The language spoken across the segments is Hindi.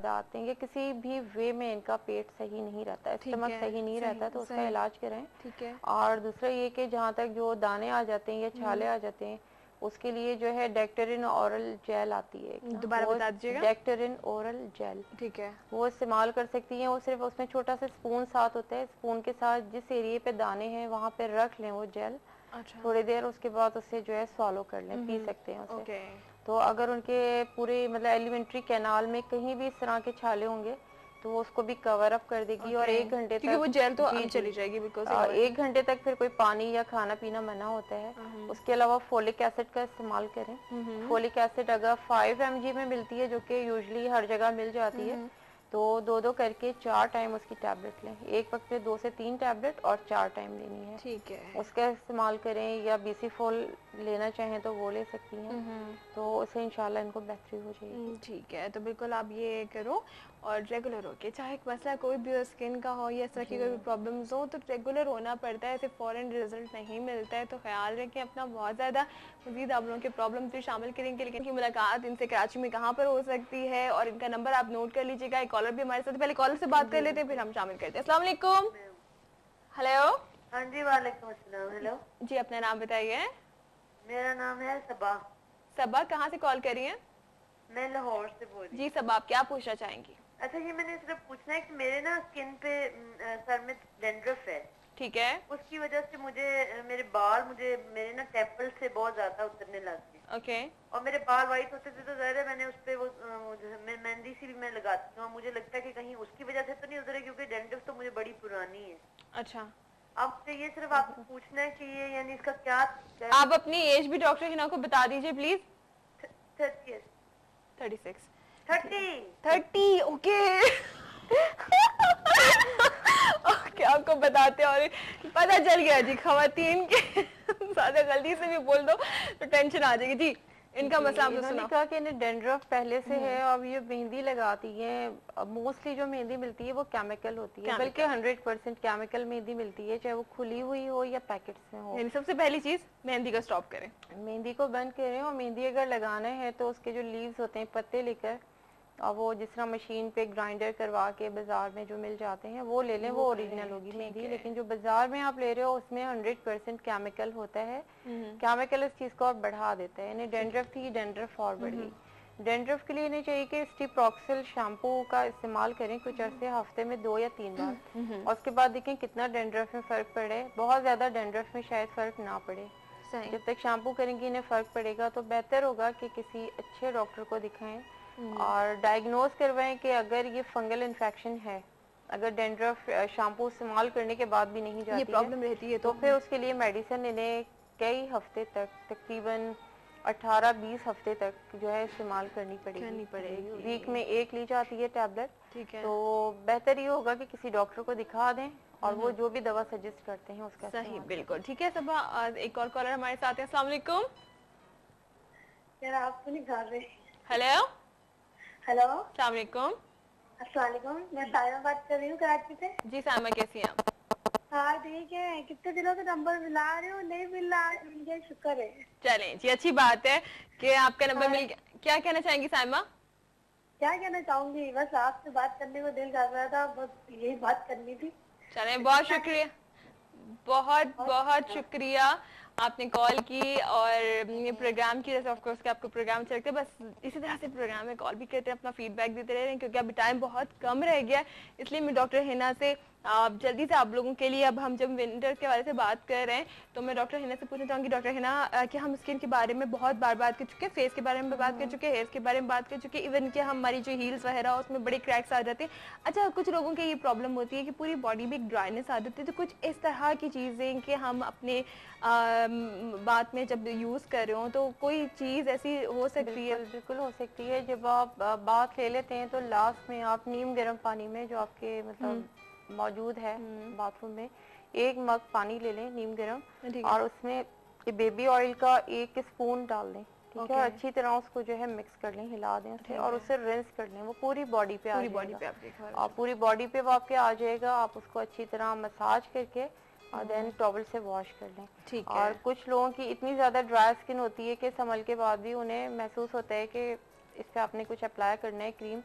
बताते हैं कि किसी भी वे में इनका पेट सही नहीं रहता, स्टमक सही नहीं रहता, तो उसका इलाज करें। ठीक है। और दूसरा ये कि जहाँ तक जो दाने आ जाते हैं या छाले आ जाते हैं, उसके लिए जो है डेक्टरिन ओरल जेल आती है, दोबारा बता दीजिएगा। डेक्टरिन ओरल जेल, ठीक है, वो इस्तेमाल कर सकती हैं। वो सिर्फ उसमें छोटा सा स्पून साथ होता है, स्पून के साथ जिस एरिया पे दाने हैं वहाँ पे रख लें वो जेल। अच्छा, थोड़ी देर उसके बाद उसे जो है सॉलो कर लें, पी सकते हैं उसे। ओके। तो अगर उनके पूरे मतलब एलिमेंट्री कैनाल में कहीं भी इस तरह के छाले होंगे तो वो उसको भी कवर अप कर देगी। और 1 घंटे क्योंकि तक, वो जेल तो जी जी, चली जाएगी बिल्कुल। 1 घंटे तक फिर कोई पानी या खाना पीना मना होता है। उसके अलावा फोलिक एसिड का इस्तेमाल करें। फोलिक एसिड अगर 5 mg में मिलती है, जो कि यूजुअली हर जगह मिल जाती है, तो 2-2 करके 4 टाइम उसकी टैबलेट लें। एक वक्त में 2 से 3 टैबलेट और 4 टाइम लेनी है। ठीक है, उसका इस्तेमाल करें, या बीसीफोल लेना चाहें तो वो ले सकती हैं। तो उससे इंशाल्लाह इनको बेहतरी हो जाएगी। ठीक है। तो बिल्कुल आप ये करो और रेगुलर होके, चाहे मसला कोई भी हो, स्किन का हो या इस तरह की कोई भी प्रॉब्लम्स हो, तो रेगुलर होना पड़ता है, ऐसे फ़ौरन रिजल्ट नहीं मिलता है। तो ख्याल रखें अपना बहुत ज़्यादा। मज़ीद आप लोगों के प्रॉब्लम भी शामिल करेंगे, लेकिन इनकी मुलाकात इनसे कराची में कहाँ पर हो सकती है, और इनका नंबर आप नोट कर लीजिएगा। एक कॉलर भी हमारे साथ, पहले कॉलर से बात कर लेते हैं फिर हम शामिल करते हैं। अस्सलाम वालेकुम। हेलो। हाँ जी, वालेकुम अस्सलाम। हेलो जी, अपना नाम बताइए। मेरा नाम है सबा। सबा, कहाँ से कॉल करी हैं? मैं लाहौर से बोल रही जी हूँ। सबा, आप क्या पूछना चाहेंगी? अच्छा, ये मैंने सिर्फ पूछना है कि मेरे ना स्किन पे सर में डैंड्रफ है। ठीक है, उसकी वजह से मुझे मेरे बाल मेरे ना टेम्पल से बहुत ज्यादा उतरने लग गए। ओके। और मेरे बाल वाइट होते थे, तो ज़ाहिर है मैंने उस पे वो जो है मैं मेहंदी सी भी मैं लगाती हूँ। मुझे लगता है कि कहीं उसकी वजह से तो नहीं उतरे, क्योंकि डैंड्रफ तो मुझे बड़ी पुरानी है। अच्छा, आपसे ये सिर्फ आपको पूछना है कि ये यानी इसका क्या आप अपनी एज भी डॉक्टर हिना को बता दीजिए प्लीज। 30 36। 30 30, ओके। ओके, आपको बताते हैं, और पता चल गया जी, खवातीन के ज्यादा गलती से भी बोल दो तो टेंशन आ जाएगी जी। इनका मसला आपने इन्होंने सुना। कहा कि इन्हें डेंड्रफ पहले से है। अब ये मेहंदी लगाती हैं, मोस्टली जो मेहंदी मिलती है वो केमिकल होती है, बल्कि 100% केमिकल मेहंदी मिलती है, चाहे वो खुली हुई हो या पैकेट्स में हो। यानी सबसे पहली चीज मेहंदी का स्टॉप करें, मेहंदी को बंद करें। और मेहंदी अगर लगाना है तो उसके जो लीव्स होते हैं, पत्ते लेकर, और वो जिस तरह मशीन पे ग्राइंडर करवा के बाजार में जो मिल जाते हैं वो ले लें, वो ओरिजिनल होगी मेहंदी। लेकिन जो बाजार में आप ले रहे हो उसमें 100% केमिकल होता है। केमिकल इस चीज को और बढ़ा देता है। यानी डेंड्रफ थी, डेंड्रफ और बढ़ गई। डेंड्रफ के लिए नहीं चाहिए कि स्टिप्रॉक्सिल शैम्पू का इस्तेमाल करें कुछ अरसे, हफ्ते में 2 या 3 बार, और उसके बाद देखें कितना डेंड्रफ में फर्क पड़े। बहुत ज्यादा डेंड्रफ में शायद फर्क ना पड़े। जब तक शैम्पू करेंगी इन्हें फर्क पड़ेगा, तो बेहतर होगा कि किसी अच्छे डॉक्टर को दिखाएं और डायग्नोज करवाएं कि अगर ये फंगल इन्फेक्शन है, अगर डेंड्रफ शैम्पू इस्तेमाल करने के बाद भी नहीं जाती ये प्रॉब्लम रहती है तो फिर उसके लिए मेडिसिन इन्हें कई हफ्ते तक, तकरीबन 18-20 हफ्ते तक जो है इस्तेमाल करनी पड़ेगी। वीक में 1 ली जाती है टैबलेट। ठीक है, तो बेहतर ये होगा कि किसी डॉक्टर को दिखा दें और वो जो भी दवा सजेस्ट करते हैं उसका सही, बिल्कुल ठीक है। सब एक और कॉलर हमारे साथ है। अस्सलाम वालेकुम। यार आप तो नहीं कर रहे। हेलो, हेलो अस्सलाम वालेकुम। अस्सलाम वालेकुम, मैं सायमा बात कर रही हूँ कराची से। जी सायमा, कैसी हैं आप? हाँ ठीक है, कितने दिनों से नंबर मिला रहे हो, नहीं मिल रहा, मिल गया, शुक्र है। चलें जी, अच्छी बात है कि आपका नंबर मिल गया। क्या कहना चाहेंगी सायमा? क्या कहना चाहूंगी, बस आपसे बात करने को दिल कर रहा था, बस यही बात करनी थी। चलें, बहुत शुक्रिया, बहुत बहुत शुक्रिया आपने कॉल की और ये प्रोग्राम की जैसे ऑफ कोर्स कि आपको प्रोग्राम चलते हैं, बस इसी तरह से प्रोग्राम में कॉल भी करते हैं, अपना फीडबैक देते रह रहे हैं, क्योंकि अभी टाइम बहुत कम रह गया है। इसलिए मैं डॉक्टर हिना से जल्दी से आप लोगों के लिए, अब हम जब विंटर के बारे से बात कर रहे हैं, तो मैं डॉक्टर हिना से पूछना चाहूँगी, डॉक्टर हिना, कि हम स्किन के बारे में बहुत बार बात कर चुके हैं, फेस के बारे में बात कर चुके हैं, हेयर्स के बारे में बात कर चुके हैं, इवन कि हमारी जो हील्स वगैरह उसमें बड़े क्रैक्स आ जाते हैं। अच्छा, कुछ लोगों की ये प्रॉब्लम होती है कि पूरी बॉडी में एक ड्राइनेस आ जाती है, तो कुछ इस तरह की चीज़ें कि हम अपने बात में जब यूज़ कर रहे हो तो कोई चीज़ ऐसी हो सकती है? बिल्कुल हो सकती है। जब आप बात ले लेते हैं तो लास्ट में आप नीम गर्म पानी में, जो आपके मतलब मौजूद है बाथरूम में, 1 मग पानी ले लें नीम गर्म, और उसमें ये बेबी ऑयल का 1 स्पून डाल दें। ठीक है, अच्छी तरह उसको जो है मिक्स कर लें, हिला दें उसे, और उसे रिंस कर लें। वो पूरी बॉडी पे आ जाएगा, और पूरी बॉडी पे वो आपके आ जाएगा। आप उसको अच्छी तरह मसाज करके और देन टॉवल से वॉश कर लें। ठीक और है, कुछ लोगों की इतनी ज़्यादा ड्राई स्किन होती है कि संभल के बाद भी उन्हें महसूस होता है कि इस पे आपने कुछ अप्लाई करना है क्रीम,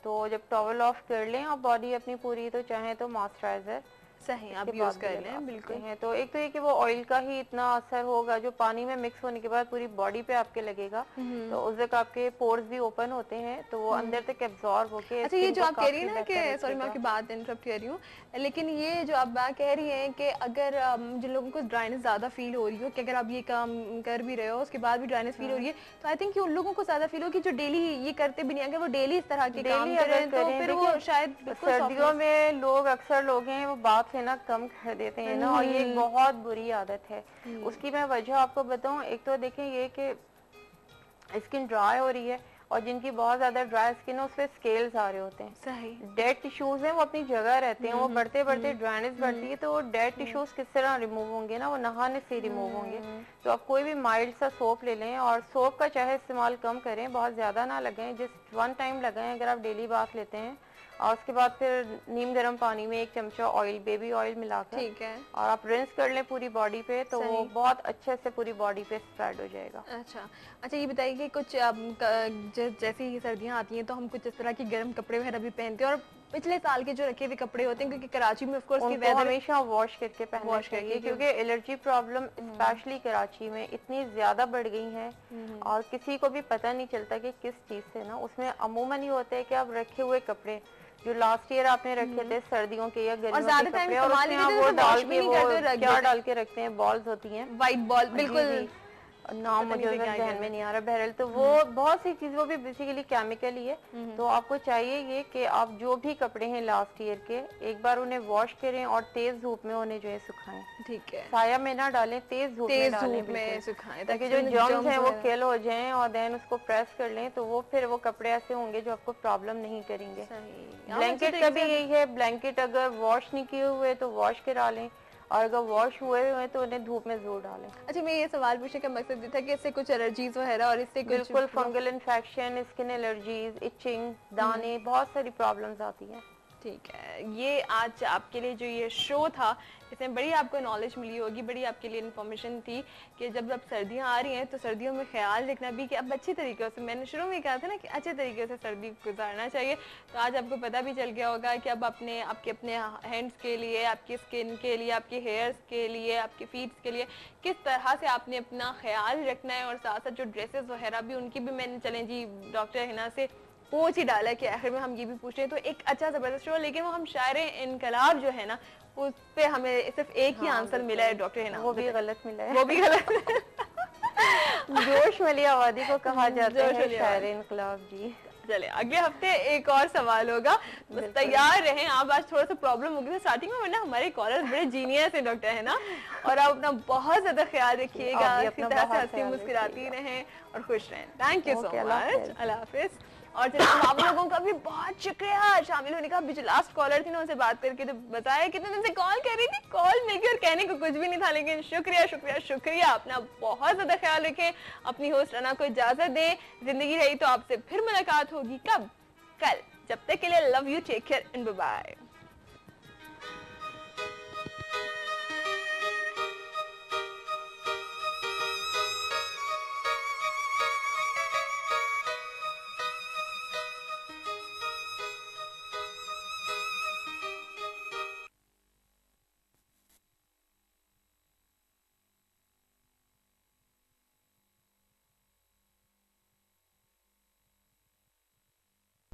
तो जब टॉवल ऑफ कर लें आप बॉडी अपनी पूरी, तो चाहें तो मॉइस्चराइजर सही आप के यूज बाद भी कर लगा लें, सकते बिल्कुल। हैं। तो एक तो ये कि वो ऑयल का ही इतना असर होगा जो पानी में मिक्स होने के बाद पूरी बॉडी पे आपके लगेगा, तो उस जगह आपके पोर्स भी ओपन होते हैं, तो वो अंदर तक एब्जॉर्ब होके अच्छा, ये स्किन जो को आप कह रही काफी हैं ना कि बेहतर सॉरी मैं आपकी रखेगा। बात इंटरप्ट कर रही हूँ, लेकिन ये जो आप बात कह रही हैं कि अगर जिन लोगों को ड्राइनेस ज़्यादा फील हो रही हो, कि अगर आप ये काम कर भी रहे हो उसके बाद भी ड्राइनेस फील हो रही है, तो आई थिंक कि उन लोगों को ज़्यादा फील हो कि जो डेली ये करते भी नहीं, अगर वो डेली इस तरह के काम डेली अगर करें तो करें, फिर वो देखिए शायद बिल्कुल सर्दियों softness- में लोग अक्सर लोग हैं वो बात लेना कम कर देते हैं ना, और ये एक बहुत बुरी आदत है। उसकी मैं वजह आपको बताऊं, एक तो देखें ये कि स्किन ड्राई हो रही है, और जिनकी बहुत ज्यादा ड्राई स्किन है उस पे स्केल्स आ रहे होते हैं। सही डेड टिश्यूज हैं वो अपनी जगह रहते हैं, वो बढ़ते बढ़ते ड्राइनेस बढ़ती है, तो वो डेड टिश्यूज किस तरह रिमूव होंगे ना, वो नहाने से रिमूव होंगे। तो आप कोई भी माइल्ड सा सोप ले लें, और सोप का चाहे इस्तेमाल कम करें, बहुत ज्यादा ना लगाएं, जस्ट 1 टाइम लगाएं अगर आप डेली बाथ लेते हैं, और उसके बाद फिर नीम गर्म पानी में 1 चमचा ऑयल, बेबी ऑयल मिलाकर, ठीक है। और आप रिंस कर लें पूरी बॉडी पे, तो वो सही। बहुत अच्छे से पूरी बॉडी पे स्प्रेड हो जाएगा। अच्छा अच्छा, ये बताइए कि कुछ जैसे ही सर्दियाँ आती हैं तो हम कुछ इस तरह के गर्म कपड़े वगैरह भी पहनते हैं, और पिछले साल के जो रखे हुए कपड़े होते हैं, क्योंकि कराची में ऑफ कोर्स की उनको वेदर हमेशा वॉश करके पहनना वॉश करके, चाहिए, क्योंकि एलर्जी प्रॉब्लम स्पेशली कराची में इतनी ज्यादा बढ़ गई है, और किसी को भी पता नहीं चलता कि किस चीज से ना, उसमें अमूमन ही होता है कि आप रखे हुए कपड़े जो लास्ट ईयर आपने रखे थे सर्दियों के या गर्मियों ज्यादा के टाइम कपड़े, और इस्तेमाल उसमें नहीं आप करते वो तो डाल wash भी के नहीं वो करते, रख क्या देते डाल के रखते हैं, बॉल्स होती हैं, व्हाइट बॉल, जी, बिल्कुल जी। नाम मुझे नहीं उधर क्या ध्यान कहते में नहीं आ रहा, बहरहाल तो वो बहुत सी चीज, वो भी बेसिकली केमिकल ही है। तो आपको चाहिए ये कि आप जो भी कपड़े हैं लास्ट ईयर के, एक बार उन्हें वॉश करें और तेज धूप में उन्हें जो है सुखाएं, ठीक है, साया में ना डालें, तेज धूप में तेज डालें धूप में बिल्कुल, सुखाएं ताकि ताकि जो जर्म्स हैं वो वगैरह- किल हो जाएं, और देन उसको प्रेस कर लें, तो वो फिर वो कपड़े ऐसे होंगे जो आपको प्रॉब्लम नहीं करेंगे। सही। ब्लैंकेट का भी यही है, ब्लैंकेट अगर वॉश नहीं किए हुए तो वॉश करा लें, और अगर वॉश हुए हुए तो उन्हें धूप में जरूर डालें। अच्छा, मैं ये सवाल पूछने का मकसद ये था कि इससे कुछ एलर्जीज वगैरह और इससे कुछ बिल्कुल, fungal infection, skin allergies, itching, दाने, बहुत सारी प्रॉब्लम्स आती हैं। ठीक है। ये आज आपके लिए जो ये शो था, इसमें बड़ी आपको नॉलेज मिली होगी, बड़ी आपके लिए इन्फॉर्मेशन थी कि जब अब सर्दियां आ रही हैं तो सर्दियों में ख्याल रखना भी कि अब अच्छे तरीके से, मैंने शुरू में कहा था ना कि अच्छे तरीके से सर्दी गुजारना चाहिए, तो आज आपको पता भी चल गया होगा कि अब आपके अपने हैंड्स के लिए, आपकी स्किन के लिए, आपके हेयर्स के लिए, आपके फीट्स के लिए किस तरह से आपने अपना ख्याल रखना है, और साथ साथ जो ड्रेसेस वगैरह भी उनकी भी मैंने चलें जी डॉक्टर हिना से पूछ ही डाला कि आखिर में हम ये भी पूछ रहे हैं, तो एक अच्छा जबरदस्त शो, लेकिन वो हम शायर इनकलाब जो है ना उस पे हमें सिर्फ एक ही आंसर मिला है डॉक्टर हिना, वो भी गलत मिला है, वो भी गलत जोश मली आबादी को कहा जाता जोश है मली शायर इनकलाब जी। चले अगले हफ्ते एक और सवाल होगा, बस तैयार रहें आप। आज थोड़ा सा प्रॉब्लम हो गई स्टार्टिंग में, वरना हमारे कॉलर्स बड़े जीनियस है डॉक्टर है ना, और आप अपना बहुत ज्यादा ख्याल रखिएगा, आप भी इसी अपना तरह से बहुत हंसी ख्याल मुस्कुराती रहें और खुश रहें। Thank you so Okay, Allah much, हाफिज़। अल्लाह हाफिज। और चलिए आप लोगों का भी बहुत शुक्रिया शामिल होने का। अभी जो लास्ट कॉलर थी ना उनसे बात करके तो बताया कितने दिन से कॉल कर रही थी, कॉल मिलके और कहने को कुछ भी नहीं था, लेकिन शुक्रिया शुक्रिया शुक्रिया। अपना बहुत ज्यादा ख्याल रखें, अपनी होस्ट रना को इजाजत दें, जिंदगी रही तो आपसे फिर मुलाकात होगी, कब? कल। जब तक के लिए love you, take care and bye bye.